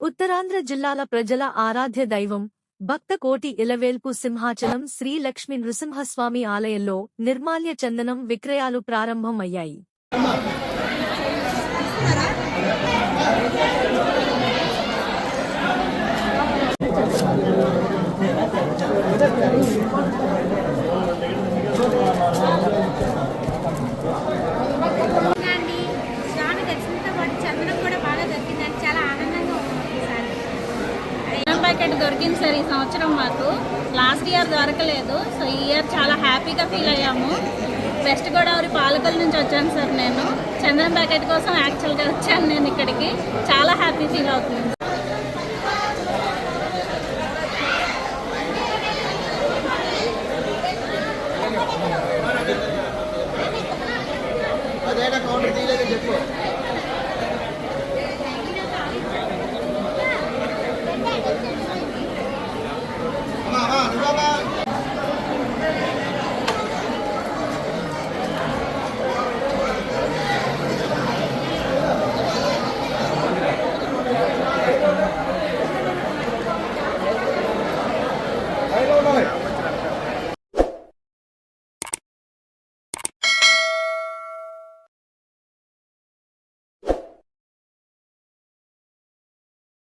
ఉత్తరాంధ్ర జిల్లాల ప్రజల ఆరాధ్య దైవం భక్త కోటి ఇలవేల్పు సింహాచలం శ్రీ లక్ష్మీ నృసింహస్వామి ఆలయంలో నిర్మాల్య చందనం విక్రయాలు ప్రారంభం అయ్యాయి. ప్యాకెట్ దొరికింది సార్ ఈ సంవత్సరం. మాకు లాస్ట్ ఇయర్ దొరకలేదు. సో ఈ ఇయర్ చాలా హ్యాపీగా ఫీల్ అయ్యాము. వెస్ట్ గోదావరి పాలకొల నుంచి వచ్చాను సార్. నేను చందనం ప్యాకెట్ కోసం యాక్చువల్గా వచ్చాను. నేను ఇక్కడికి చాలా హ్యాపీ ఫీల్ అవుతుంది. అదేనా కౌంటర్ తీయలేదని చెప్పు.